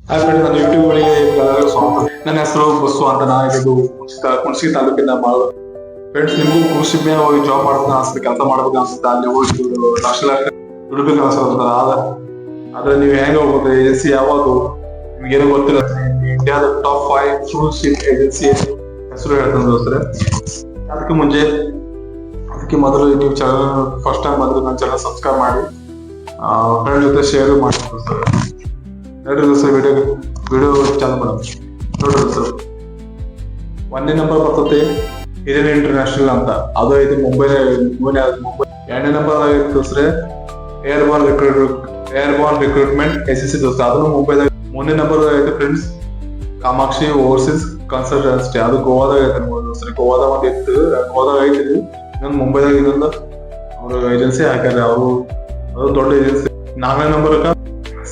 Hi friends, ನನ್ನ YouTube ಗಳಿಗೆ ಎಲ್ಲರಿಗೂ ಸ್ವಾಗತ. ನನ್ನ ಹೆಸರು ಬಸ್ಸು ಅಂತ. ನಾನು ಕುಣಸಿ ತಾಲೂಕಿನ ಮಾಳು. ಫ್ರೆಂಡ್ಸ್, ನಿಮಗೂ ಕೃಷಿ ಮೇಲೆ ಹೋಗಿ ಜಾಬ್ ಮಾಡೋದನ್ನ ಅನ್ಸುತ್ತೆ, ಕೆಲಸ ಮಾಡ್ಬೇಕು ಅನ್ಸುತ್ತೆ, ಅಲ್ಲಿ ಹೋಗಿ ಲಕ್ಷ ಲಕ್ಷ ದುಡ್ಬೇಕು ಅನ್ಸುತ್ತೆ. ಆದ್ರೆ ನೀವು ಹೆಂಗ ಹೋಗ್ಬೋದು, ಏಜೆನ್ಸಿ ಯಾವುದು ನಿಮ್ಗೇನೋ ಗೊತ್ತಿಲ್ಲ. ಇಂಡಿಯಾದ ಟಾಪ್ 5 ಕ್ರೂಶಿಪ್ ಏಜೆನ್ಸಿ ಹೆಸರು ಹೇಳ್ತಾನೆ ದೋಸ್ತ್ರೆ. ಅದಕ್ಕೆ ಮೊದಲು ನೀವು ಚಾನಲ್ ಫಸ್ಟ್ ಟೈಮ್ ಬಂದ್ರೆ ನನ್ನ ಚಾನಲ್ ಸಬ್ಸ್ಕ್ರೈಬ್ ಮಾಡಿ, ಫ್ರೆಂಡ್ ಜೊತೆ ಶೇರ್ ಮಾಡಿ. ನೋಡ್ರಿ ಸರ್, ವಿಡಿಯೋ ಚಾಲು ಮಾಡೋಣ. ನೋಡ್ರಿ ಸರ್, 1ನೇ ನಂಬರ್ ಬರ್ತದೆ ಹಿರಿಯನ್ ಇಂಟರ್ನ್ಯಾಷನಲ್ ಅಂತ. ಅದು ಐತಿ ಮುಂಬೈ. 2ನೇ ನಂಬರ್ ಆಗಿತ್ತು ಸರ್ ಏರ್ಬಾರ್ನ್ ರಿಕ್ರೂಟ್ಮೆಂಟ್ ಏಜೆನ್ಸಿ ದೋಸ್ತ, ಅದನ್ನು ಮುಂಬೈದಾಗ. 3ನೇ ನಂಬರ್ ಐತಿ ಫ್ರೆಂಡ್ಸ್ ಕಾಮಾಕ್ಷಿ ಓವರ್ಸೀಸ್ ಕನ್ಸಲ್ಟೆನ್ಸಿ, ಅದು ಗೋವಾದಾಗ ಐತೆ ದೋಸ್ತ್ರಿ. ಗೋವಾದಾಗ ಒಂದು ಇತ್ತು, ಗೋವಾದಾಗ ಐತಿ. ಇನ್ನೊಂದು ಮುಂಬೈದಾಗ ಇದೊಂದು ಅವರು ಏಜೆನ್ಸಿ ಹಾಕ್ಯಾರ. ಅದು ದೊಡ್ಡ ಏಜೆನ್ಸಿ. 4ನೇ ನಂಬರ್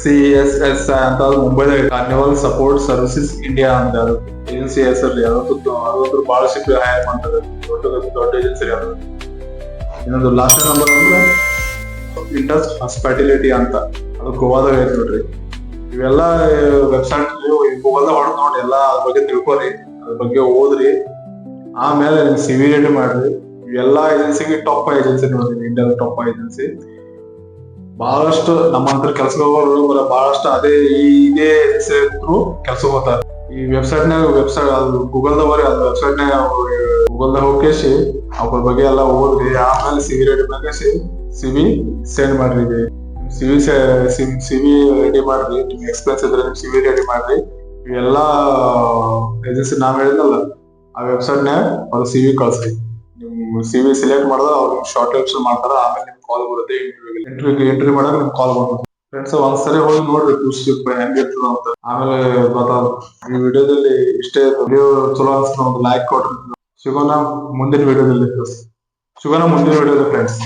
CSS ಅಂತ, ಅದು ಮುಂಬೈದಾಗ ಕಾರ್ನಿವಲ್ ಸಪೋರ್ಟ್ ಸರ್ವಿಸಸ್ ಇಂಡಿಯಾ ಅಂತ ಅದು ಏಜೆನ್ಸಿ ಹೆಸರು. ಅದೊಂದು ಬಹಳ ಶಿಪ್ ಹೈರ್ ಮಾಡ್ತಾರೆ, ದೊಡ್ಡ ಏಜೆನ್ಸಿ ಅದು. ಇನ್ನೊಂದು ಲಾಸ್ಟ್ ನಂಬರ್ ಅಂದ್ರೆ ಇಂಡಸ್ ಹಾಸ್ಪಿಟಾಲಿಟಿ ಅಂತ, ಅದು ಗೋವಾದಾಗ ಐತೆ ನೋಡ್ರಿ. ಇವೆಲ್ಲ ವೆಬ್ಸೈಟ್ ಗೂಗಲ್ದಾಗ ಹೊಡೆದ್ ನೋಡಿ, ಎಲ್ಲ ಅದ್ರ ಬಗ್ಗೆ ತಿಳ್ಕೊರಿ, ಅದ್ರ ಬಗ್ಗೆ ಓದ್ರಿ, ಆಮೇಲೆ CV ರೆಡಿ ಮಾಡ್ರಿ. ಇವೆಲ್ಲಾ ಏಜೆನ್ಸಿಗೆ ಟಾಪ್ ಏಜೆನ್ಸಿ ನೋಡ್ರಿ, ಇಂಡಿಯಾದ ಟಾಪ್ ಏಜೆನ್ಸಿ. ಬಹಳಷ್ಟು ನಮ್ಮಂತರ ಕೆಲಸ ಹೋಗೋರು ಬಹಳಷ್ಟು ಇದೇ ಥ್ರೂ ಕೆಲಸ ಹೋಗ್ತಾರೆ. ಈ ವೆಬ್ಸೈಟ್ ಅದು ಗೂಗಲ್ದಾಗ ಬರ್ರಿ, ಅದು ವೆಬ್ಸೈಟ್ನಾಗ ಗೂಗಲ್ದಾಗ ಹೋಗಿ ಅವ್ರ ಬಗ್ಗೆ ಎಲ್ಲ ಓದ್ರಿ, ಆಮೇಲೆ CV ರೆಡಿ ಮಾಡಿ CV ಸೆಂಡ್ ಮಾಡ್ರಿ. CV ರೆಡಿ ಮಾಡ್ರಿ, ನಿಮ್ಗೆ ಎಕ್ಸ್ಪೀರಿಯನ್ಸ್ ಇದ್ರೆ CV ರೆಡಿ ಮಾಡ್ರಿ. ಇವೆಲ್ಲಾ ಏಜೆನ್ಸಿ ನಾವ್ ಹೇಳಿದ್ನಲ್ಲ, ಆ ವೆಬ್ಸೈಟ್ನಾಗ ಅವ್ರು CV ಕಳ್ಸ್ರಿ. ನಿಮ್ CV ಸೆಲೆಕ್ಟ್ ಮಾಡಿದ್ರೆ ಅವ್ರು ಶಾರ್ಟ್ ಲಿಸ್ಟ್ ಮಾಡ್ತಾರ, ಆಮೇಲೆ ನಿಮ್ಗೆ ಕಾಲ್ ಬರುತ್ತೆ. ಇಂಟರ್ವ್ಯೂ ಮಾಡಕ್ ನಿಮ್ಗೆ ಕಾಲ್ ಬರುತ್ತೆ. ಫ್ರೆಂಡ್ಸ್, ಒಂದ್ಸರಿ ಹೋಗಿ ನೋಡ್ರಿ ಕೃಷಿ ಹೆಂಗಿರ್ತದ ಅಂತ, ಆಮೇಲೆ ಗೊತ್ತಾಗ. ಈ ವಿಡಿಯೋದಲ್ಲಿ ಇಷ್ಟೇ. ವಿಡಿಯೋ ಚಲೋ ಅನ್ಸಿದ್ರೆ ಒಂದು ಲೈಕ್ ಕೊಡ್ರಿ. ಸಿಗೋಣ ಮುಂದಿನ ವಿಡಿಯೋದಲ್ಲಿ ಫ್ರೆಂಡ್ಸ್.